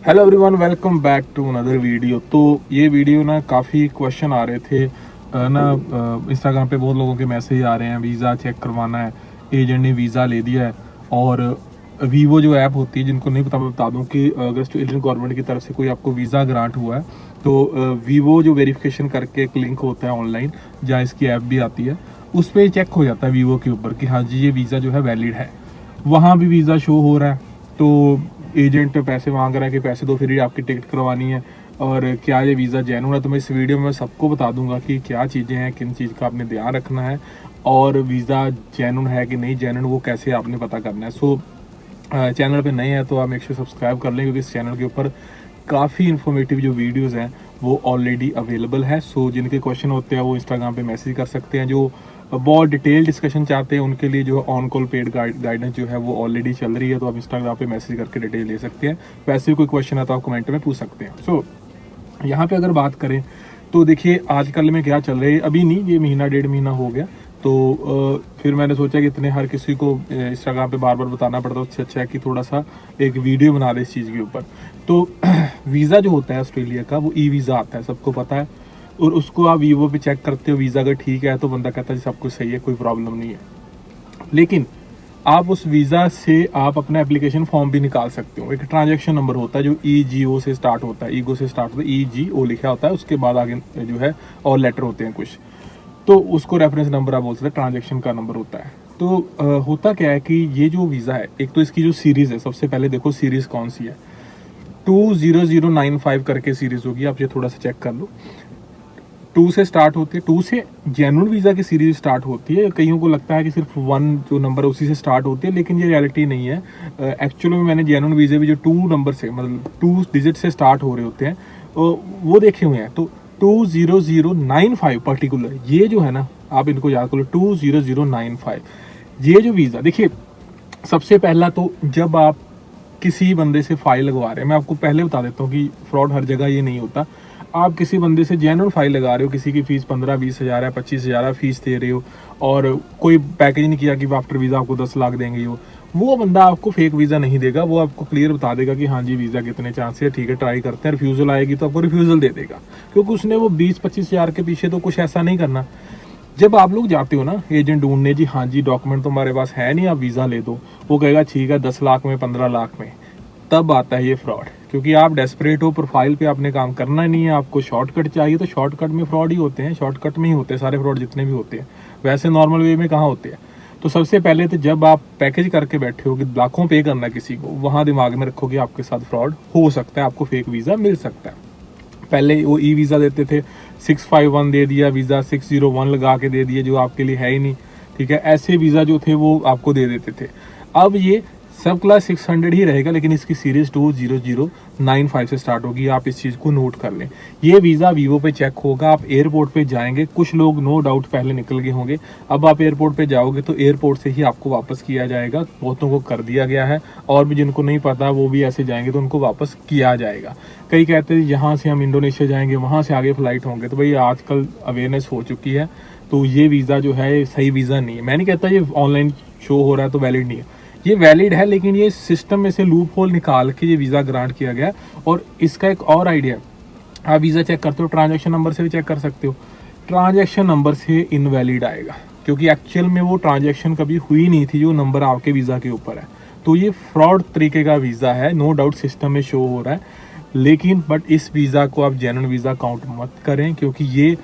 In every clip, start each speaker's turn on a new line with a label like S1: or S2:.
S1: Hello everyone, welcome back to another video. तो ये video ना काफ़ी क्वेश्चन आ रहे थे इंस्टाग्राम पे बहुत लोगों के मैसेज आ रहे हैं, वीज़ा चेक करवाना है, एजेंट ने वीज़ा ले दिया है। और वीवो जो ऐप होती है, जिनको नहीं पता मैं बता दूं कि अगर इंडियन गवर्नमेंट की तरफ से कोई आपको वीज़ा ग्रांट हुआ है तो वीवो जो वेरिफिकेशन करके एक लिंक होता है ऑनलाइन, जहाँ इसकी ऐप भी आती है, उस पर चेक हो जाता है वीवो के ऊपर कि हाँ जी ये वीज़ा जो है वैलिड है। वहाँ भी वीज़ा शो हो रहा है, तो एजेंट पैसे मांग रहा है कि पैसे दो फिर ही आपकी टिकट करवानी है, और क्या ये वीज़ा जेन्युइन है। तो मैं इस वीडियो में सबको बता दूंगा कि क्या चीज़ें हैं, किन चीज़ का आपने ध्यान रखना है, और वीज़ा जेन्युइन है कि नहीं जेन्युइन वो कैसे आपने पता करना है। सो चैनल पे नए हैं तो आप मेक श्योर सब्सक्राइब कर लें, क्योंकि इस चैनल के ऊपर काफ़ी इन्फॉर्मेटिव जो वीडियोज़ हैं वो ऑलरेडी अवेलेबल है। सो जिनके क्वेश्चन होते हैं वो इंस्टाग्राम पे मैसेज कर सकते हैं। जो बहुत डिटेल डिस्कशन चाहते हैं उनके लिए जो ऑन कॉल पेड गाइडेंस जो है वो ऑलरेडी चल रही है, तो आप इंस्टाग्राम पे मैसेज करके डिटेल ले सकते हैं। वैसे भी कोई क्वेश्चन है तो आप कमेंट में पूछ सकते हैं। सो यहाँ पे अगर बात करें तो देखिए आजकल में क्या चल रहा है, अभी नहीं ये महीना डेढ़ महीना हो गया, तो फिर मैंने सोचा कि इतने हर किसी को इंस्टाग्राम पे बार बार बताना पड़ता है, उससे अच्छा है कि थोड़ा सा एक वीडियो बना दे इस चीज़ के ऊपर। तो वीज़ा जो होता है ऑस्ट्रेलिया का वो ई वीज़ा आता है, सबको पता है, और उसको आप वीवो पे चेक करते हो, वीज़ा अगर ठीक है तो बंदा कहता है सब कुछ सही है, कोई प्रॉब्लम नहीं है। लेकिन आप उस वीज़ा से आप अपना एप्लीकेशन फॉर्म भी निकाल सकते हो। एक ट्रांजैक्शन नंबर होता है जो EGO से स्टार्ट होता है, ईगो से स्टार्ट होता है, EGO लिखा होता है, उसके बाद आगे जो है और लेटर होते हैं कुछ, तो उसको रेफरेंस नंबर आप बोल सकते हैं, ट्रांजैक्शन का नंबर होता है। तो होता क्या है कि ये जो वीज़ा है, एक तो इसकी जो सीरीज़ है, सबसे पहले देखो सीरीज़ कौन सी है, 20095 करके सीरीज़ होगी, आप ये थोड़ा सा चेक कर लो। 2 से स्टार्ट होती है, 2 से जेन्युइन वीज़ा की सीरीज स्टार्ट होती है। कईयों को लगता है कि सिर्फ 1 जो नंबर है उसी से स्टार्ट होती है, लेकिन ये रियलिटी नहीं है। एक्चुअली में मैंने जेन्युइन वीज़े भी जो 2 नंबर से, मतलब 2 डिजिट से स्टार्ट हो रहे होते हैं, वो देखे हुए हैं। तो 20095 पर्टिकुलर ये जो है ना, आप इनको याद करो, 20095 ये जो वीज़ा देखिए, सबसे पहला तो जब आप किसी बंदे से फाइल लगवा रहे हैं, मैं आपको पहले बता देता हूँ कि फ्रॉड हर जगह ये नहीं होता। आप किसी बंदे से जेन्युइन फाइल लगा रहे हो, किसी की फीस 15-20 हज़ार है, 25 हज़ार है, फीस दे रहे हो, और कोई पैकेज नहीं किया कि आफ्टर वीज़ा आपको 10 लाख देंगे, वो बंदा आपको फेक वीज़ा नहीं देगा। वो आपको क्लियर बता देगा कि हाँ जी वीज़ा कितने चांस है, ठीक है ट्राई करते हैं, रिफ्यूज़ल आएगी तो आपको रिफ्यूज़ल दे देगा, क्योंकि उसने वो 20-25 हज़ार के पीछे तो कुछ ऐसा नहीं करना। जब आप लोग जाते हो ना एजेंट ढूंढने, जी हाँ जी डॉक्यूमेंट तो हमारे पास है नहीं, आप वीज़ा ले दो, वो कहेगा ठीक है 10 लाख में, 15 लाख में, तब आता है ये फ्रॉड। क्योंकि आप डेस्परेट हो, प्रोफाइल पे आपने काम करना नहीं है, आपको शॉर्टकट चाहिए, तो शॉर्टकट में फ्रॉड ही होते हैं, शॉर्टकट में ही होते हैं सारे फ्रॉड जितने भी होते हैं, वैसे नॉर्मल वे में कहाँ होते हैं। तो सबसे पहले तो जब आप पैकेज करके बैठे हो कि लाखों पे करना किसी को, वहाँ दिमाग में रखो कि आपके साथ फ्रॉड हो सकता है, आपको फेक वीज़ा मिल सकता है। पहले वो ई वीज़ा देते थे, 651 दे दिया वीज़ा, 601 लगा के दे दिए जो आपके लिए है ही नहीं, ठीक है, ऐसे वीज़ा जो थे वो आपको दे देते थे। अब ये सब क्लास 600 ही रहेगा, लेकिन इसकी सीरीज 20095 से स्टार्ट होगी, आप इस चीज़ को नोट कर लें। ये वीज़ा वीवो पे चेक होगा, आप एयरपोर्ट पे जाएंगे, कुछ लोग नो डाउट पहले निकल गए होंगे, अब आप एयरपोर्ट पे जाओगे तो एयरपोर्ट से ही आपको वापस किया जाएगा, बहुतों को कर दिया गया है, और भी जिनको नहीं पता वो भी ऐसे जाएंगे तो उनको वापस किया जाएगा। कई कहते हैं यहाँ से हम इंडोनेशिया जाएंगे, वहाँ से आगे फ्लाइट होंगे, तो भाई आजकल अवेयरनेस हो चुकी है, तो ये वीज़ा जो है सही वीज़ा नहीं है। मैं नहीं कहता ये ऑनलाइन शो हो रहा है तो वैलिड नहीं है, ये वैलिड है, लेकिन ये सिस्टम में से लूप होल निकाल के ये वीज़ा ग्रांट किया गया। और इसका एक और आइडिया, आप वीज़ा चेक करते हो ट्रांजैक्शन नंबर से भी चेक कर सकते हो, ट्रांजैक्शन नंबर से इनवैलिड आएगा, क्योंकि एक्चुअल में वो ट्रांजैक्शन कभी हुई नहीं थी जो नंबर आपके वीज़ा के ऊपर है। तो ये फ्रॉड तरीके का वीज़ा है, नो डाउट सिस्टम में शो हो रहा है, लेकिन बट इस वीज़ा को आप जेन्युइन वीज़ा काउंट मत करें, क्योंकि ये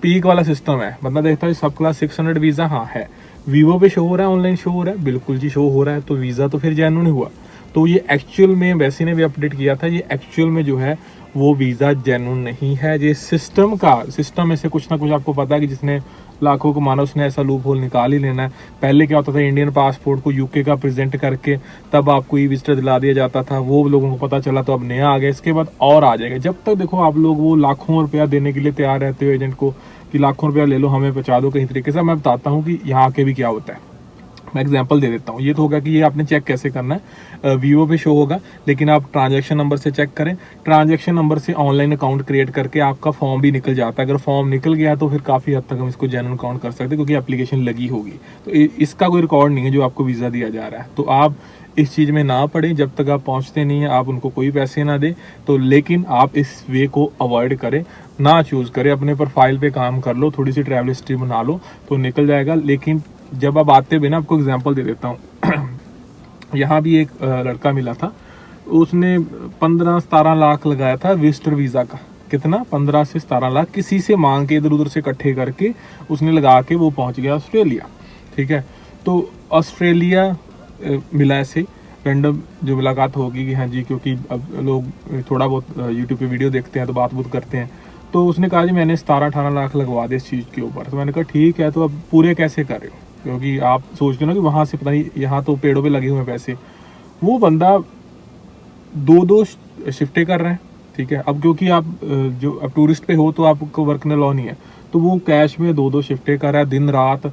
S1: पीक वाला सिस्टम है। बंदा देखता है सब क्लास 600 वीज़ा हाँ है, वीवो पे शो हो रहा है, ऑनलाइन शो हो रहा है, बिल्कुल जी शो हो रहा है, तो वीज़ा तो फिर जेन्युइन हुआ। तो ये एक्चुअल में वैसे ने भी अपडेट किया था, ये एक्चुअल में जो है वो वीज़ा जेन्युइन नहीं है। ये सिस्टम में से कुछ ना कुछ आपको पता है कि जिसने लाखों को माना उसने ऐसा लूप होल निकाल ही लेना है। पहले क्या होता था, इंडियन पासपोर्ट को यूके का प्रेजेंट करके तब आपको ई विजिटर दिला दिया जाता था, वो लोगों को पता चला, तो अब नया आ गया, इसके बाद और आ जाएगा। जब तक देखो आप लोग वो लाखों रुपया देने के लिए तैयार रहते हो एजेंट को कि लाखों रुपया ले लो हमें पहुंचा दो कहीं तरीके से, मैं बताता हूँ कि यहाँ आके भी क्या होता है। मैं एग्जांपल दे देता हूँ। ये तो होगा कि ये आपने चेक कैसे करना है, वीवो पे शो होगा, लेकिन आप ट्रांजैक्शन नंबर से चेक करें। ट्रांजैक्शन नंबर से ऑनलाइन अकाउंट क्रिएट करके आपका फॉर्म भी निकल जाता है। अगर फॉर्म निकल गया तो फिर काफ़ी हद तक हम इसको जेन्युइन काउंट कर सकते हैं, क्योंकि एप्लीकेशन लगी होगी। तो इसका कोई रिकॉर्ड नहीं है जो आपको वीज़ा दिया जा रहा है। तो आप इस चीज़ में ना पड़े, जब तक आप पहुंचते नहीं हैं आप उनको कोई पैसे ना दें। तो लेकिन आप इस वे को अवॉइड करें, ना चूज़ करें, अपने प्रोफाइल पे काम कर लो, थोड़ी सी ट्रैवल हिस्ट्री बना लो तो निकल जाएगा। लेकिन जब आप आते हुए ना, आपको एग्जांपल दे देता हूँ यहाँ भी एक लड़का मिला था, उसने 15-17 लाख लगाया था विजिटर वीज़ा का। कितना? 15 से 17 लाख किसी से मांग के, इधर उधर से इकट्ठे करके उसने लगा के वो पहुंच गया ऑस्ट्रेलिया। ठीक है, तो ऑस्ट्रेलिया मिला ऐसे रैंडम जो मुलाकात होगी कि हाँ जी, क्योंकि अब लोग थोड़ा बहुत यूट्यूब पे वीडियो देखते हैं तो बात करते हैं। तो उसने कहा जी मैंने 17-18 लाख लगवा दे इस चीज़ के ऊपर। तो मैंने कहा ठीक है, तो अब पूरे कैसे कर रहे हो, क्योंकि आप सोचते हो ना कि वहाँ से पता नहीं, यहाँ तो पेड़ों पे लगे हुए हैं पैसे। वो बंदा 2-2 शिफ्टें कर रहे हैं। ठीक है, अब क्योंकि आप जो अब टूरिस्ट पे हो तो आपको वर्क न लॉ नहीं है, तो वो कैश में 2-2 शिफ्टें कर रहा है, दिन रात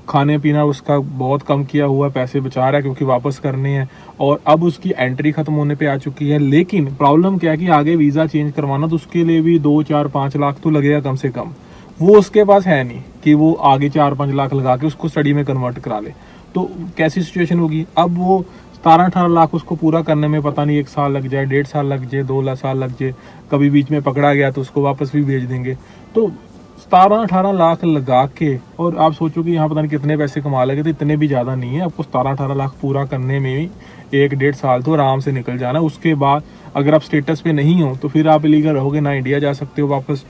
S1: खाने पीना उसका बहुत कम किया हुआ, पैसे बचा रहा है क्योंकि वापस करने हैं। और अब उसकी एंट्री खत्म होने पे आ चुकी है। लेकिन प्रॉब्लम क्या है कि आगे वीज़ा चेंज करवाना तो उसके लिए भी 2-4-5 लाख तो लगेगा कम से कम। वो उसके पास है नहीं कि वो आगे 4-5 लाख लगा के उसको स्टडी में कन्वर्ट करा ले। तो कैसी सिचुएशन होगी? अब वो 17-18 लाख उसको पूरा करने में पता नहीं 1 साल लग जाए, 1.5 साल लग जाए, 2 साल लग जाए, कभी बीच में पकड़ा गया तो उसको वापस भी भेज देंगे। तो 17-18 लाख लगा के, और आप सोचो कि यहाँ पता नहीं कितने पैसे कमा लगे, तो इतने भी ज़्यादा नहीं है। आपको 17-18 लाख पूरा करने में भी 1-1.5 साल तो आराम से निकल जाना। उसके बाद अगर आप स्टेटस पे नहीं हो तो फिर आप इलीगल रहोगे, ना इंडिया जा सकते हो वापस,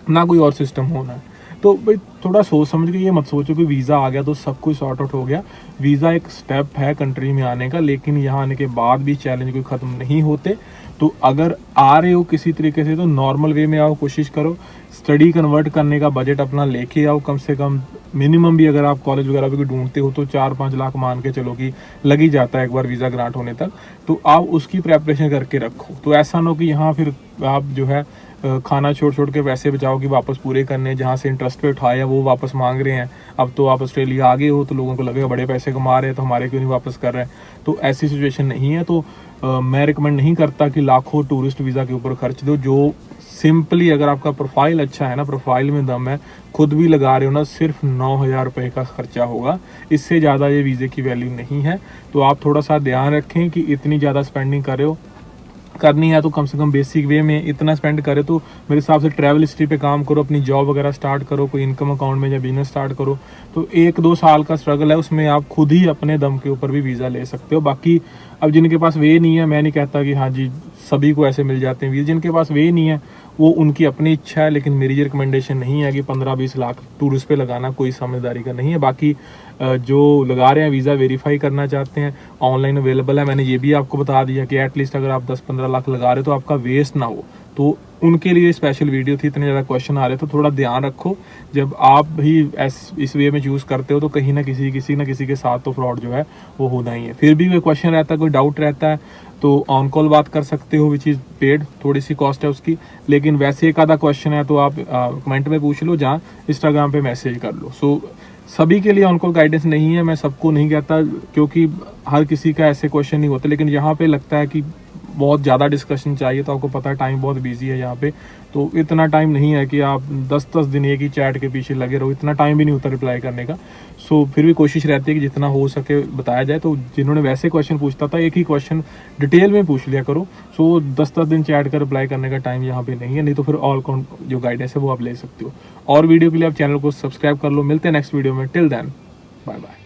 S1: ना कोई और सिस्टम होना है। तो भाई थोड़ा सोच समझ के, ये मत सोचो कि वीज़ा आ गया तो सब कुछ सॉर्ट आउट हो गया। वीज़ा एक स्टेप है कंट्री में आने का, लेकिन यहाँ आने के बाद भी चैलेंज कोई ख़त्म नहीं होते। तो अगर आ रहे हो किसी तरीके से तो नॉर्मल वे में आओ, कोशिश करो स्टडी कन्वर्ट करने का बजट अपना लेके आओ। कम से कम मिनिमम भी अगर आप कॉलेज वगैरह भी ढूंढते हो तो 4-5 लाख मान के चलो कि लग ही जाता है एक बार वीज़ा ग्रांट होने तक। तो आप उसकी प्रेपरेशन करके रखो। तो ऐसा ना हो कि यहाँ फिर आप जो है खाना छोड़ के पैसे बचाओ कि वापस पूरे करने, जहाँ से इंटरेस्ट पे उठाया वो वापस मांग रहे हैं। अब तो आप ऑस्ट्रेलिया आ गए हो तो लोगों को लगेगा बड़े पैसे कमा रहे हैं तो हमारे क्यों नहीं वापस कर रहे हैं। तो ऐसी सिचुएशन नहीं है। तो मैं रिकमेंड नहीं करता कि लाखों टूरिस्ट वीज़ा के ऊपर खर्च दो। जो सिंपली अगर आपका प्रोफाइल अच्छा है ना, प्रोफाइल में दम है, खुद भी लगा रहे हो ना, सिर्फ 9,000 रुपये का खर्चा होगा। इससे ज़्यादा ये वीज़े की वैल्यू नहीं है। तो आप थोड़ा सा ध्यान रखें कि इतनी ज़्यादा स्पेंडिंग कर रहे हो, करनी है तो कम से कम बेसिक वे में इतना स्पेंड करे। तो मेरे हिसाब से ट्रैवल हिस्ट्री पे काम करो, अपनी जॉब वगैरह स्टार्ट करो, कोई इनकम अकाउंट में या बिजनेस स्टार्ट करो। तो 1-2 साल का स्ट्रगल है, उसमें आप खुद ही अपने दम के ऊपर भी वीज़ा ले सकते हो। बाकी अब जिनके पास वे नहीं है, मैं नहीं कहता कि हाँ जी सभी को ऐसे मिल जाते हैं वीज़ा। जिनके पास वे नहीं है वो उनकी अपनी इच्छा है, लेकिन मेरी ये रिकमेंडेशन नहीं है कि 15-20 लाख टूरिस्ट पे लगाना कोई समझदारी का नहीं है। बाकी जो लगा रहे हैं वीज़ा वेरीफाई करना चाहते हैं, ऑनलाइन अवेलेबल है। मैंने ये भी आपको बता दिया कि एटलीस्ट अगर आप 10-15 लाख लगा रहे हो तो आपका वेस्ट ना हो। तो उनके लिए स्पेशल वीडियो थी। इतने ज़्यादा क्वेश्चन आ रहे तो थोड़ा ध्यान रखो, जब आप भी इस वे में चूज़ करते हो तो कहीं ना किसी के साथ तो फ्रॉड जो है वो होना ही है। फिर भी कोई क्वेश्चन रहता है, कोई डाउट रहता है तो ऑन कॉल बात कर सकते हो, विच इज़ पेड, थोड़ी सी कॉस्ट है उसकी। लेकिन वैसे एक आधा क्वेश्चन है तो आप कमेंट में पूछ लो, जहाँ इंस्टाग्राम पे मैसेज कर लो। सो सभी के लिए ऑन कॉल गाइडेंस नहीं है, मैं सबको नहीं कहता, क्योंकि हर किसी का ऐसे क्वेश्चन नहीं होते। लेकिन यहाँ पे लगता है कि बहुत ज़्यादा डिस्कशन चाहिए, तो आपको पता है टाइम बहुत बिजी है यहाँ पे, तो इतना टाइम नहीं है कि आप 10-10 दिन एक ही चैट के पीछे लगे रहो। इतना टाइम भी नहीं होता रिप्लाई करने का। सो फिर भी कोशिश रहती है कि जितना हो सके बताया जाए। तो जिन्होंने वैसे क्वेश्चन पूछता था, एक ही क्वेश्चन डिटेल में पूछ लिया करो। सो 10-10 दिन चैट कर रिप्लाई करने का टाइम यहाँ पे नहीं है। नहीं तो फिर ऑल जो गाइडेंस है वो आप ले सकते हो। और वीडियो के लिए आप चैनल को सब्सक्राइब कर लो। मिलते हैं नेक्स्ट वीडियो में। Till then bye bye.